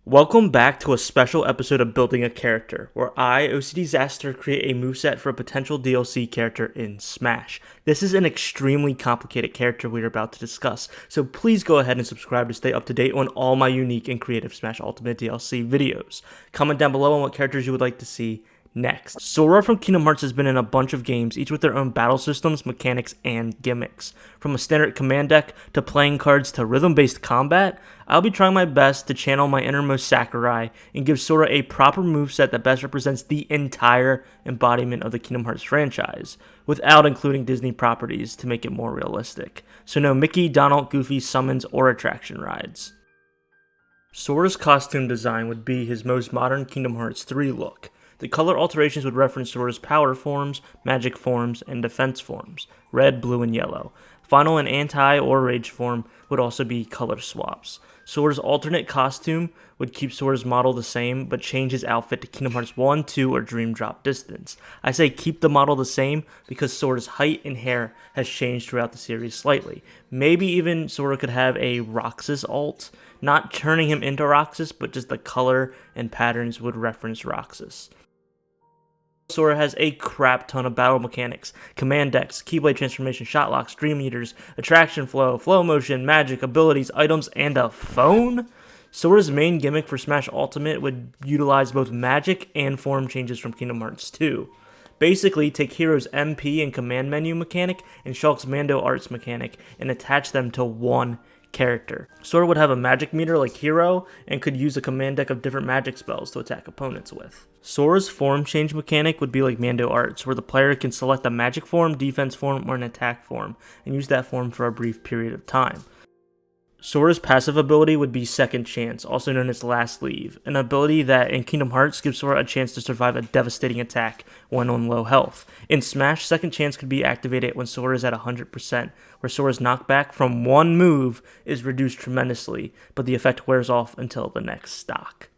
Welcome back to a special episode of Building a Character, where I, OCDsaster, create a moveset for a potential DLC character in Smash. This is an extremely complicated character we are about to discuss, so please go ahead and subscribe to stay up to date on all my unique and creative Smash Ultimate DLC videos. Comment down below on what characters you would like to see next. Sora from Kingdom Hearts has been in a bunch of games, each with their own battle systems, mechanics, and gimmicks. From a standard command deck, to playing cards, to rhythm-based combat, I'll be trying my best to channel my innermost Sakurai and give Sora a proper moveset that best represents the entire embodiment of the Kingdom Hearts franchise, without including Disney properties to make it more realistic. So no Mickey, Donald, Goofy, summons, or attraction rides. Sora's costume design would be his most modern Kingdom Hearts 3 look. The color alterations would reference Sora's power forms, magic forms, and defense forms, red, blue, and yellow. Final and anti or rage form would also be color swaps. Sora's alternate costume would keep Sora's model the same, but change his outfit to Kingdom Hearts 1, 2, or Dream Drop distance. I say keep the model the same because Sora's height and hair has changed throughout the series slightly. Maybe even Sora could have a Roxas alt, not turning him into Roxas, but just the color and patterns would reference Roxas. Sora has a crap ton of battle mechanics, command decks, keyblade transformation, shot locks, dream eaters, attraction flow, flow motion, magic, abilities, items, and a phone? Sora's main gimmick for Smash Ultimate would utilize both magic and form changes from Kingdom Hearts 2. Basically, take Hero's MP and command menu mechanic and Shulk's Mando Arts mechanic and attach them to one character. Sora would have a magic meter like Hero and could use a command deck of different magic spells to attack opponents with. Sora's form change mechanic would be like Mando Arts, where the player can select a magic form, defense form, or an attack form, and use that form for a brief period of time. Sora's passive ability would be Second Chance, also known as Last Leave, an ability that in Kingdom Hearts gives Sora a chance to survive a devastating attack when on low health. In Smash, Second Chance could be activated when Sora is at 100%, where Sora's knockback from one move is reduced tremendously, but the effect wears off until the next stock.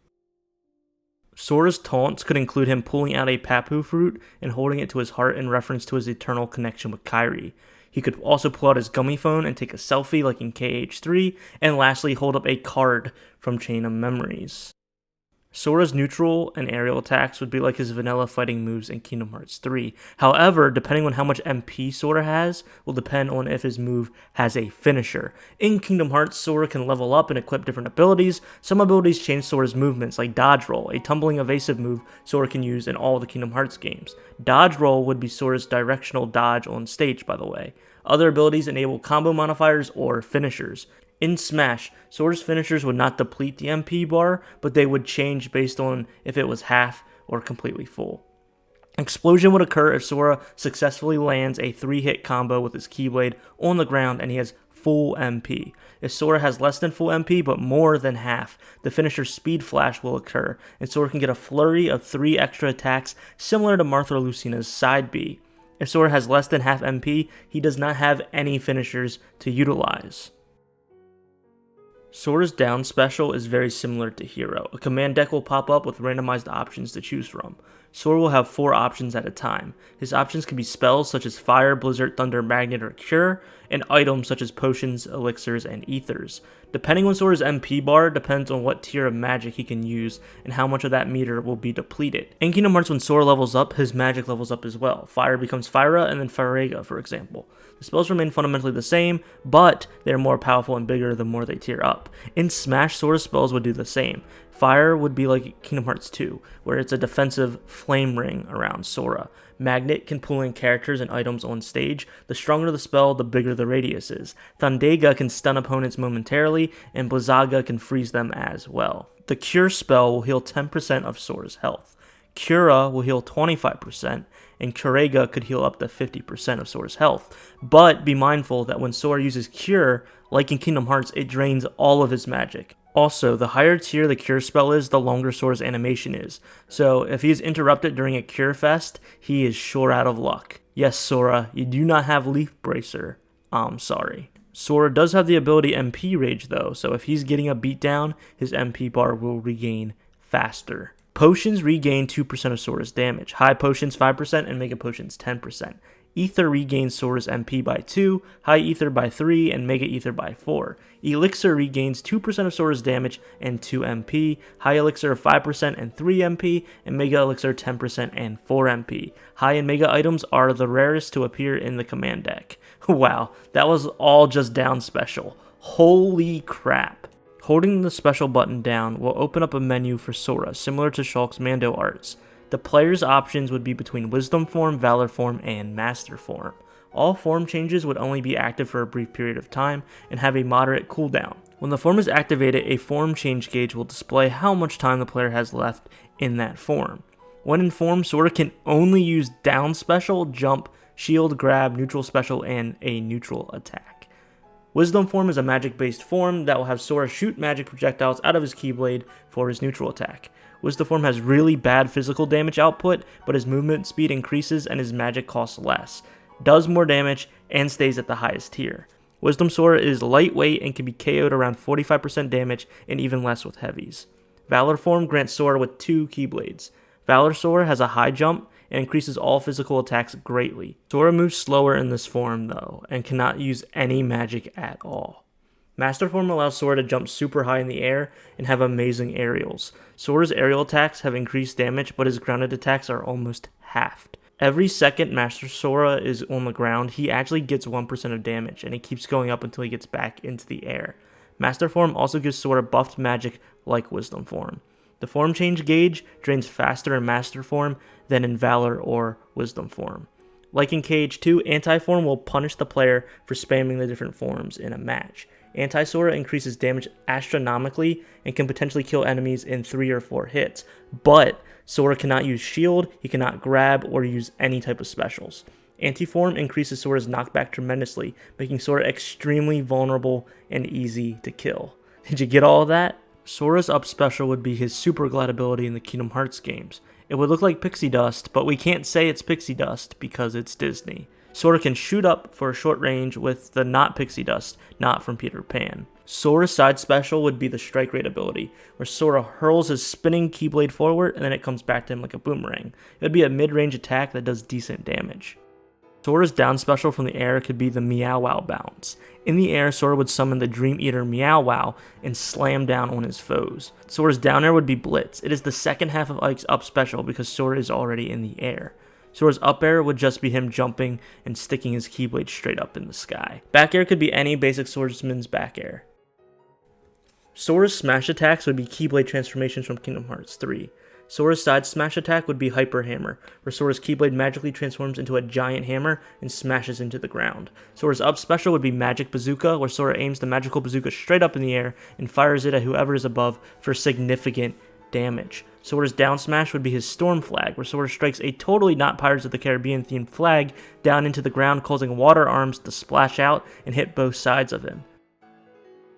Sora's taunts could include him pulling out a Papu fruit and holding it to his heart in reference to his eternal connection with Kairi. He could also pull out his gummy phone and take a selfie like in KH3, and lastly hold up a card from Chain of Memories. Sora's neutral and aerial attacks would be like his vanilla fighting moves in Kingdom Hearts 3. However, depending on how much MP Sora has, will depend on if his move has a finisher. In Kingdom Hearts, Sora can level up and equip different abilities. Some abilities change Sora's movements, like Dodge Roll, a tumbling evasive move Sora can use in all the Kingdom Hearts games. Dodge Roll would be Sora's directional dodge on stage, by the way. Other abilities enable combo modifiers or finishers. In Smash, Sora's finishers would not deplete the MP bar, but they would change based on if it was half or completely full. Explosion would occur if Sora successfully lands a 3-hit combo with his Keyblade on the ground and he has full MP. If Sora has less than full MP but more than half, the finisher Speed Flash will occur, and Sora can get a flurry of 3 extra attacks similar to Martha Lucina's Side B. If Sora has less than half MP, he does not have any finishers to utilize. Sora's down special is very similar to Hero. A command deck will pop up with randomized options to choose from. Sora will have 4 options at a time. His options can be spells such as Fire, Blizzard, Thunder, Magnet, or Cure, and items such as potions, elixirs, and ethers. Depending on Sora's MP bar depends on what tier of magic he can use and how much of that meter will be depleted. In Kingdom Hearts, when Sora levels up, his magic levels up as well. Fire becomes Fyra and then Fyrega, for example. The spells remain fundamentally the same, but they're more powerful and bigger the more they tier up. In Smash, Sora's spells would do the same. Fire would be like Kingdom Hearts 2, where it's a defensive flame ring around Sora. Magnet can pull in characters and items on stage. The stronger the spell, the bigger the radius is. Thundega can stun opponents momentarily, and Blizzaga can freeze them as well. The Cure spell will heal 10% of Sora's health. Cura will heal 25%, and Kurega could heal up to 50% of Sora's health. But be mindful that when Sora uses Cure, like in Kingdom Hearts, it drains all of his magic. Also, the higher tier the Cure spell is, the longer Sora's animation is. So, if he is interrupted during a Cure Fest, he is sure out of luck. Yes, Sora, you do not have Leaf Bracer. I'm sorry. Sora does have the ability MP Rage though, so if he's getting a beatdown, his MP bar will regain faster. Potions regain 2% of Sora's damage. High Potions 5% and Mega Potions 10%. Ether regains Sora's MP by 2, High Ether by 3, and Mega Ether by 4. Elixir regains 2% of Sora's damage and 2 MP, High Elixir 5% and 3 MP, and Mega Elixir 10% and 4 MP. High and Mega items are the rarest to appear in the command deck. Wow, that was all just down special. Holy crap. Holding the special button down will open up a menu for Sora, similar to Shulk's Mando arts. The player's options would be between Wisdom Form, Valor Form, and Master Form. All form changes would only be active for a brief period of time and have a moderate cooldown. When the form is activated, a form change gauge will display how much time the player has left in that form. When in form, Sora can only use down special, jump, shield, grab, neutral special, and a neutral attack. Wisdom Form is a magic-based form that will have Sora shoot magic projectiles out of his Keyblade for his neutral attack. Wisdom Form has really bad physical damage output, but his movement speed increases and his magic costs less, does more damage, and stays at the highest tier. Wisdom Sora is lightweight and can be KO'd around 45% damage and even less with heavies. Valor Form grants Sora with 2 Keyblades. Valor Sora has a high jump and increases all physical attacks greatly. Sora moves slower in this form though, and cannot use any magic at all. Master Form allows Sora to jump super high in the air and have amazing aerials. Sora's aerial attacks have increased damage, but his grounded attacks are almost halved. Every second Master Sora is on the ground, he actually gets 1% of damage, and it keeps going up until he gets back into the air. Master Form also gives Sora buffed magic like Wisdom Form. The form change gauge drains faster in Master Form than in Valor or Wisdom Form. Like in KH2, Anti-Form will punish the player for spamming the different forms in a match. Anti-Sora increases damage astronomically and can potentially kill enemies in 3 or 4 hits, but Sora cannot use shield, he cannot grab, or use any type of specials. Anti-Form increases Sora's knockback tremendously, making Sora extremely vulnerable and easy to kill. Did you get all of that? Sora's up special would be his Super Glide ability in the Kingdom Hearts games. It would look like pixie dust, but we can't say it's pixie dust because it's Disney. Sora can shoot up for a short range with the not pixie dust, not from Peter Pan. Sora's side special would be the Strike Rate ability, where Sora hurls his spinning Keyblade forward and then it comes back to him like a boomerang. It would be a mid-range attack that does decent damage. Sora's down special from the air could be the Meow Wow bounce. In the air, Sora would summon the Dream Eater Meow Wow and slam down on his foes. Sora's down air would be Blitz. It is the second half of Ike's up special because Sora is already in the air. Sora's up air would just be him jumping and sticking his Keyblade straight up in the sky. Back air could be any basic swordsman's back air. Sora's smash attacks would be Keyblade transformations from Kingdom Hearts 3. Sora's side smash attack would be Hyper Hammer, where Sora's Keyblade magically transforms into a giant hammer and smashes into the ground. Sora's up special would be Magic Bazooka, where Sora aims the magical bazooka straight up in the air and fires it at whoever is above for significant damage. Sora's down smash would be his Storm Flag, where Sora strikes a totally not Pirates of the Caribbean themed flag down into the ground, causing water arms to splash out and hit both sides of him.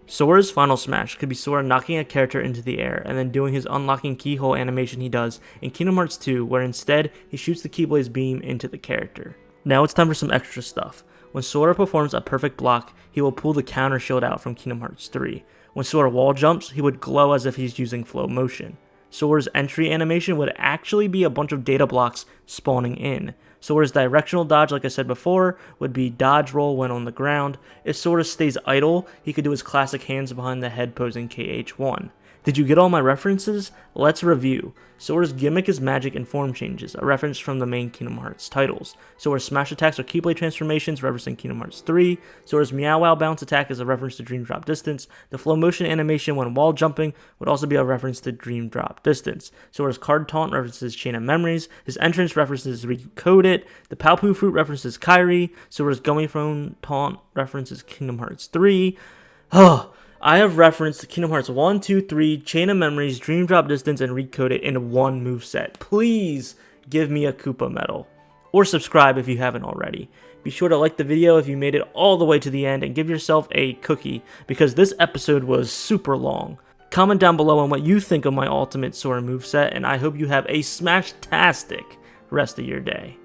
Sora's final smash could be Sora knocking a character into the air and then doing his unlocking keyhole animation he does in Kingdom Hearts 2, where instead he shoots the Keyblade's beam into the character. Now it's time for some extra stuff. When Sora performs a perfect block, he will pull the counter shield out from Kingdom Hearts 3. When Sora wall jumps, he would glow as if he's using flow motion. Sora's entry animation would actually be a bunch of data blocks spawning in. Sora's directional dodge, like I said before, would be dodge roll when on the ground. If Sora stays idle, he could do his classic hands behind the head pose in KH1. Did you get all my references? Let's review. Sora's gimmick is magic and form changes, a reference from the main Kingdom Hearts titles. Sora's smash attacks are Keyblade transformations, referencing Kingdom Hearts 3. Sora's Meow Wow bounce attack is a reference to Dream Drop Distance. The flow motion animation when wall jumping would also be a reference to Dream Drop Distance. Sora's card taunt references Chain of Memories. His entrance references Recode It. The Palpu Fruit references Kyrie. Sora's Gummy Phone taunt references Kingdom Hearts 3. I have referenced Kingdom Hearts 1, 2, 3, Chain of Memories, Dream Drop Distance, and Recode It in one moveset. Please give me a Koopa medal. Or subscribe if you haven't already. Be sure to like the video if you made it all the way to the end, and give yourself a cookie, because this episode was super long. Comment down below on what you think of my ultimate Sora moveset, and I hope you have a smash-tastic rest of your day.